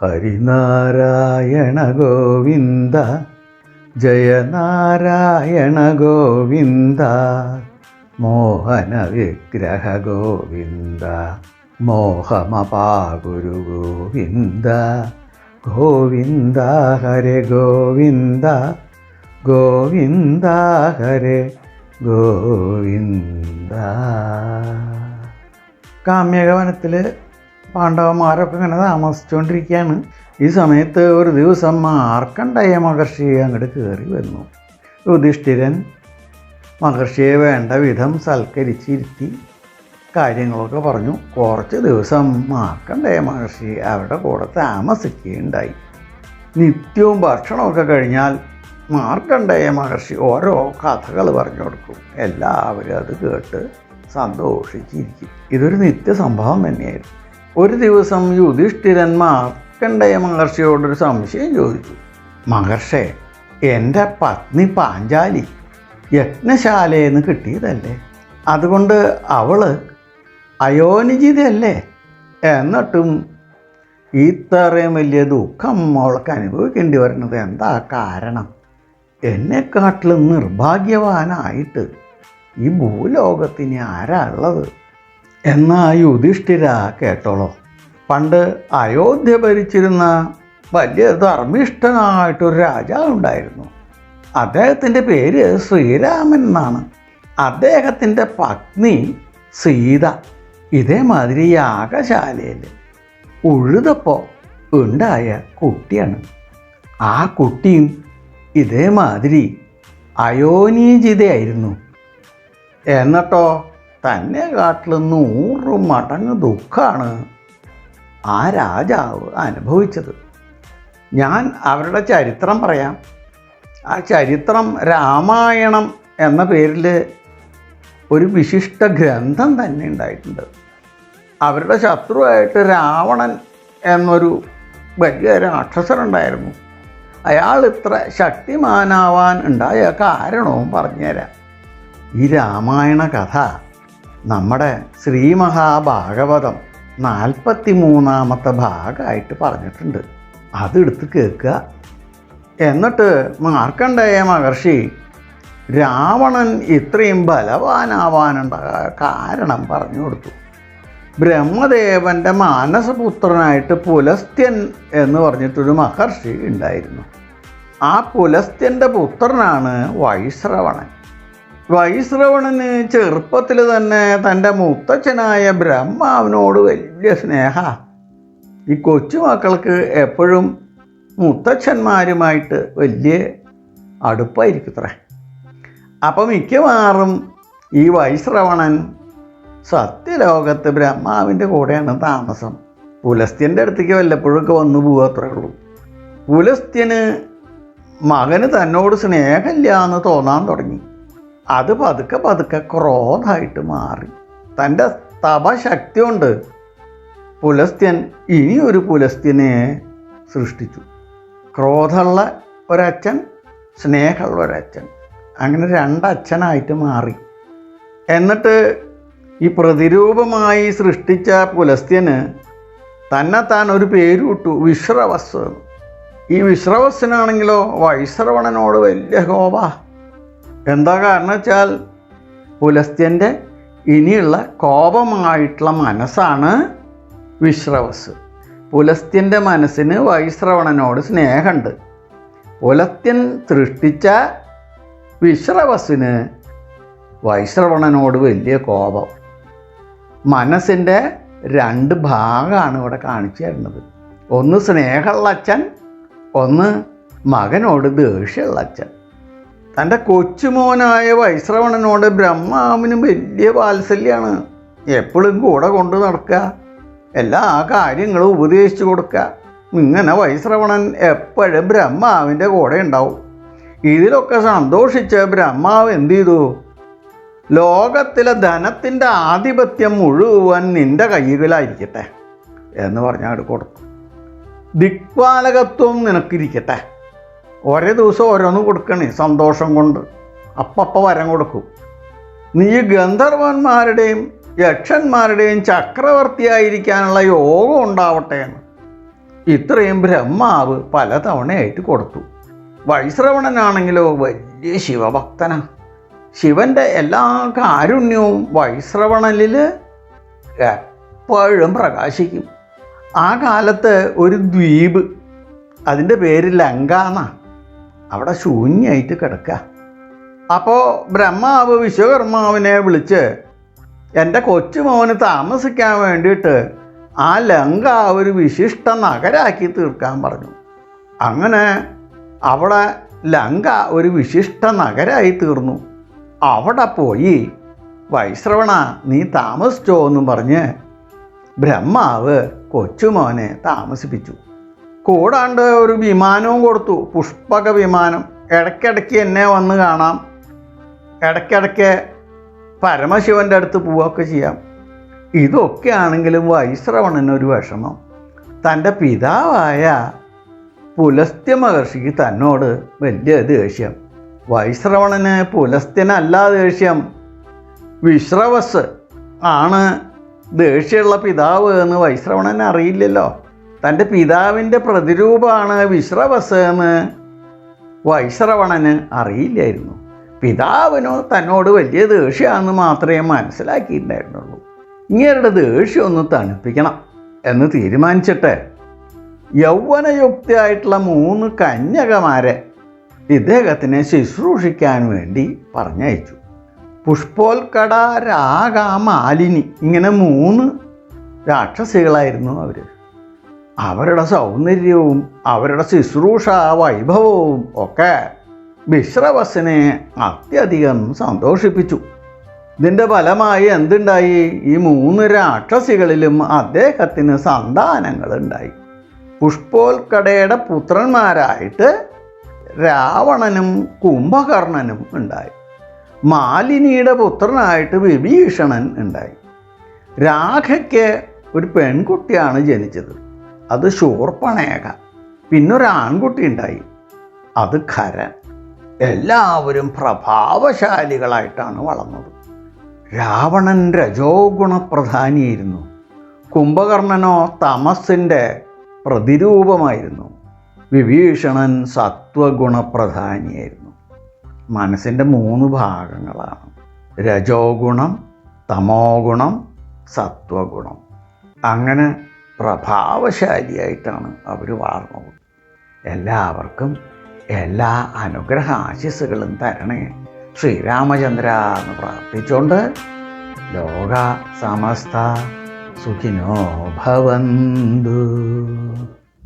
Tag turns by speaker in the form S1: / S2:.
S1: ഹരിനാരായണ ഗോവിന്ദ, ജയനാരായണ ഗോവിന്ദ, മോഹന വിഗ്രഹ ഗോവിന്ദ, മോഹമപാകുരു ഗോവിന്ദ, ഗോവിന്ദ ഹരേ ഗോവിന്ദ, ഗോവിന്ദ ഹരേ ഗോവിന്ദ. കാമ്യകവനത്തിൽ പാണ്ഡവന്മാരൊക്കെ ഇങ്ങനെ താമസിച്ചുകൊണ്ടിരിക്കുകയാണ്. ഈ സമയത്ത് ഒരു ദിവസം മാർക്കണ്ഡേയ മഹർഷി അങ്ങോട്ട് കയറി വന്നു. യുധിഷ്ഠിരൻ മഹർഷിയെ വേണ്ട വിധം സൽക്കരിച്ചിരുത്തി കാര്യങ്ങളൊക്കെ പറഞ്ഞു. കുറച്ച് ദിവസം മാർക്കണ്ഡേയ മഹർഷി അവരുടെ കൂടെ താമസിക്കുകയുണ്ടായി. നിത്യവും ഭക്ഷണമൊക്കെ കഴിഞ്ഞാൽ മാർക്കണ്ഡേയ മഹർഷി ഓരോ കഥകൾ പറഞ്ഞു കൊടുക്കും. എല്ലാവരും അത് കേട്ട് സന്തോഷിച്ചിരിക്കും. ഇതൊരു നിത്യസംഭവം തന്നെയായിരുന്നു. ഒരു ദിവസം യുധിഷ്ഠിരൻ മാർക്കണ്ഡേയ മഹർഷിയോടൊരു സംശയം ചോദിച്ചു. മഹർഷേ, എൻ്റെ പത്നി പാഞ്ചാലി യജ്ഞശാലയിൽ നിന്ന് കിട്ടിയതല്ലേ? അതുകൊണ്ട് അവൾ അയോനിജിതയല്ലേ? എന്നിട്ടും ഇത്രയും വലിയ ദുഃഖം അവൾക്ക് അനുഭവിക്കേണ്ടി വരുന്നത് എന്താ കാരണം? എന്നെക്കാട്ടിലും നിർഭാഗ്യവാനായിട്ട് ഈ ഭൂലോകത്തിന് ആരാ ഉള്ളത്? എന്നാ യുധിഷ്ഠിര കേട്ടോളോ. പണ്ട് അയോധ്യ ഭരിച്ചിരുന്ന വലിയ ധർമ്മിഷ്ഠനായിട്ടൊരു രാജാവുണ്ടായിരുന്നു. അദ്ദേഹത്തിൻ്റെ പേര് ശ്രീരാമൻ എന്നാണ്. അദ്ദേഹത്തിൻ്റെ പത്നി സീത ഇതേമാതിരി യാഗശാലയിൽ ഉഴുതപ്പോൾ ഉണ്ടായ കുട്ടിയാണ്. ആ കുട്ടിയും ഇതേമാതിരി അയോനിജിതയായിരുന്നു. എന്നിട്ടോ തന്നെ കാട്ടിലും 100 മടങ്ങ് ദുഃഖമാണ് ആ രാജാവ് അനുഭവിച്ചത്. ഞാൻ അവരുടെ ചരിത്രം പറയാം. ആ ചരിത്രം രാമായണം എന്ന പേരിൽ ഒരു വിശിഷ്ട ഗ്രന്ഥം തന്നെ ഉണ്ടായിട്ടുണ്ട്. അവരുടെ ശത്രുവായിട്ട് രാവണൻ എന്നൊരു വലിയ രാക്ഷസനുണ്ടായിരുന്നു. അയാൾ ഇത്ര ശക്തിമാനാവാൻ ഉണ്ടായ കാരണവും പറഞ്ഞുതരാം. ഈ രാമായണ കഥ നമ്മുടെ ശ്രീമഹാഭാഗവതം 43-ാമത്തെ ഭാഗമായിട്ട് പറഞ്ഞിട്ടുണ്ട്. അതെടുത്ത് കേൾക്കുക. എന്നിട്ട് മാർക്കണ്ഡേയ മഹർഷി രാവണൻ ഇത്രയും ബലവാനാവാനുണ്ടായ കാരണം പറഞ്ഞു കൊടുത്തു. ബ്രഹ്മദേവൻ്റെ മാനസപുത്രനായിട്ട് പുലസ്ത്യൻ എന്ന് പറഞ്ഞിട്ടൊരു മഹർഷി ഉണ്ടായിരുന്നു. ആ പുലസ്ത്യൻ്റെ പുത്രനാണ് വൈശ്രവണൻ. വൈശ്രവണന് ചെറുപ്പത്തിൽ തന്നെ തൻ്റെ മുത്തച്ഛനായ ബ്രഹ്മാവിനോട് വലിയ സ്നേഹ. ഈ കൊച്ചുമക്കൾക്ക് എപ്പോഴും മുത്തച്ഛന്മാരുമായിട്ട് വലിയ അടുപ്പായിരിക്കത്രേ. അപ്പം മിക്കവാറും ഈ വൈശ്രവണൻ സത്യലോകത്ത് ബ്രഹ്മാവിൻ്റെ കൂടെയാണ് താമസം. പുലസ്ത്യൻ്റെ അടുത്തേക്ക് വല്ലപ്പോഴൊക്കെ വന്നു പോകാത്രേ ഉള്ളൂ. പുലസ്ത്യന് മകന് തന്നോട് സ്നേഹമില്ല എന്ന് തോന്നാൻ തുടങ്ങി. അത് പതുക്കെ പതുക്കെ ക്രോധമായിട്ട് മാറി. തൻ്റെ തപശക്തി കൊണ്ട് പുലസ്ത്യൻ ഇനിയൊരു പുലസ്ത്യനെ സൃഷ്ടിച്ചു. ക്രോധമുള്ള ഒരച്ഛൻ, സ്നേഹമുള്ള ഒരച്ഛൻ, അങ്ങനെ 2 അച്ഛനായിട്ട് മാറി. എന്നിട്ട് ഈ പ്രതിരൂപമായി സൃഷ്ടിച്ച പുലസ്ത്യന് തന്നെത്താൻ ഒരു പേരുവിട്ടു, വിശ്രവസ്. ഈ വിശ്രവസ്സിനാണെങ്കിലോ വൈശ്രവണനോട് വലിയ കോപ. എന്താ കാരണം വെച്ചാൽ പുലസ്ത്യൻ്റെ ഇനിയുള്ള കോപമായിട്ടുള്ള മനസ്സാണ് വിശ്രവസ്. പുലസ്ത്യൻ്റെ മനസ്സിന് വൈശ്രവണനോട് സ്നേഹമുണ്ട്. പുലസ്ത്യൻ സൃഷ്ടിച്ച വിശ്രവസ്സിന് വൈശ്രവണനോട് വലിയ കോപം. മനസ്സിൻ്റെ 2 ഭാഗമാണ് ഇവിടെ കാണിച്ചു തരുന്നത്. ഒന്ന് സ്നേഹമുള്ള അച്ഛൻ, ഒന്ന് മകനോട് ദേഷ്യമുള്ള അച്ഛൻ. തൻ്റെ കൊച്ചുമോനായ വൈശ്രവണനോട് ബ്രഹ്മാവിനും വലിയ വാത്സല്യമാണ്. എപ്പോഴും കൂടെ കൊണ്ട് നടക്കുക, എല്ലാ കാര്യങ്ങളും ഉപദേശിച്ചു കൊടുക്കുക. ഇങ്ങനെ വൈശ്രവണൻ എപ്പോഴും ബ്രഹ്മാവിൻ്റെ കൂടെ ഉണ്ടാവും. ഇതിലൊക്കെ സന്തോഷിച്ച് ബ്രഹ്മാവ് എന്തു ചെയ്തു? ലോകത്തിലെ ധനത്തിൻ്റെ ആധിപത്യം മുഴുവൻ നിൻ്റെ കൈകളിലായിരിക്കട്ടെ എന്ന് പറഞ്ഞാൽ കൊടുക്കും. ദിക്പാലകത്വം നിനക്കിരിക്കട്ടെ. ഒരേ ദിവസം ഓരോന്ന് കൊടുക്കണേ, സന്തോഷം കൊണ്ട് അപ്പപ്പം വരം കൊടുക്കും. നീ ഗന്ധർവന്മാരുടെയും യക്ഷന്മാരുടെയും ചക്രവർത്തിയായിരിക്കാനുള്ള യോഗം ഉണ്ടാവട്ടെ എന്ന് ഇത്രയും ബ്രഹ്മാവ് പലതവണയായിട്ട് കൊടുത്തു. വൈശ്രവണനാണെങ്കിലോ വലിയ ശിവഭക്തനാണ്. ശിവൻ്റെ എല്ലാ കാരുണ്യവും വൈശ്രവണനിൽ എപ്പോഴും പ്രകാശിക്കും. ആ കാലത്ത് ഒരു ദ്വീപ്, അതിൻ്റെ പേര് ലങ്ക എന്നാണ്, അവിടെ ശൂന്യമായിട്ട് കിടക്കുക. അപ്പോൾ ബ്രഹ്മാവ് വിശ്വകർമാവിനെ വിളിച്ച് എൻ്റെ കൊച്ചുമോന് താമസിക്കാൻ വേണ്ടിയിട്ട് ആ ലങ്ക ഒരു വിശിഷ്ട നഗരാക്കി തീർക്കാൻ പറഞ്ഞു. അങ്ങനെ അവിടെ ലങ്ക ഒരു വിശിഷ്ട നഗരമായി തീർന്നു. അവിടെ പോയി വൈശ്രവണ നീ താമസിച്ചോ എന്നും പറഞ്ഞ് ബ്രഹ്മാവ് കൊച്ചുമോനെ താമസിപ്പിച്ചു. കൂടാണ്ട് ഒരു വിമാനവും കൊടുത്തു, പുഷ്പക വിമാനം. ഇടയ്ക്കിടയ്ക്ക് എന്നെ വന്ന് കാണാം, ഇടയ്ക്കിടയ്ക്ക് പരമശിവൻ്റെ അടുത്ത് പോവുകയൊക്കെ ചെയ്യാം. ഇതൊക്കെ ആണെങ്കിലും വൈശ്രവണനൊരു വിഷമം. തൻ്റെ പിതാവായ പുലസ്ത്യ മഹർഷിക്ക് തന്നോട് വലിയ ദേഷ്യം. വൈശ്രവണന് പുലസ്ത്യനല്ല ദേഷ്യം, വിശ്രവസ് ആണ് ദേഷ്യമുള്ള പിതാവ് എന്ന് വൈശ്രവണന് അറിയില്ലല്ലോ. തൻ്റെ പിതാവിൻ്റെ പ്രതിരൂപമാണ് വിശ്രവസ് എന്ന് വൈശ്രവണന് അറിയില്ലായിരുന്നു. പിതാവിനോ തന്നോട് വലിയ ദേഷ്യമാണെന്ന് മാത്രമേ മനസ്സിലാക്കിയിട്ടുണ്ടായിരുന്നുള്ളൂ. ഇങ്ങേരുടെ ദേഷ്യം ഒന്ന് തണുപ്പിക്കണം എന്ന് തീരുമാനിച്ചിട്ട് യൗവനയുക്തിയായിട്ടുള്ള 3 കന്യകമാരെ ഇദ്ദേഹത്തിനെ ശുശ്രൂഷിക്കാൻ വേണ്ടി പറഞ്ഞയച്ചു. പുഷ്പോൽക്കട, രാഗ, മാലിനി, ഇങ്ങനെ 3 രാക്ഷസികളായിരുന്നു അവർ. അവരുടെ സൗന്ദര്യവും അവരുടെ ശുശ്രൂഷ വൈഭവവും ഒക്കെ വിശ്രവസിനെ അത്യധികം സന്തോഷിപ്പിച്ചു. ഇതിൻ്റെ ഫലമായി എന്തുണ്ടായി? ഈ 3 രാക്ഷസികളിലും അദ്ദേഹത്തിന് സന്താനങ്ങളുണ്ടായി. പുഷ്പോൽക്കടയുടെ പുത്രന്മാരായിട്ട് രാവണനും കുംഭകർണനും ഉണ്ടായി. മാലിനിയുടെ പുത്രനായിട്ട് വിഭീഷണൻ ഉണ്ടായി. രാഘയ്ക്ക് ഒരു പെൺകുട്ടിയാണ് ജനിച്ചത്, അത് ശൂർപ്പണേക. പിന്നൊരു ആൺകുട്ടി ഉണ്ടായി, അത് ഖരൻ. എല്ലാവരും പ്രഭാവശാലികളായിട്ടാണ് വളർന്നത്. രാവണൻ രജോ ഗുണപ്രധാനിയായിരുന്നു, കുംഭകർണനോ തമസിൻ്റെ പ്രതിരൂപമായിരുന്നു, വിഭീഷണൻ സത്വഗുണപ്രധാനിയായിരുന്നു. മനസ്സിൻ്റെ 3 ഭാഗങ്ങളാണ്: രജോ ഗുണം, തമോ ഗുണം, സത്വഗുണം. അങ്ങനെ പ്രഭാവശാലിയായിട്ടാണ് അവർ വളർന്നത്. എല്ലാവർക്കും എല്ലാ അനുഗ്രഹ ആശിസ്സുകളും തരണേ ശ്രീരാമചന്ദ്ര എന്ന് പ്രാർത്ഥിച്ചുകൊണ്ട് ലോക സമസ്ത സുഖിനോ ഭവന്തു.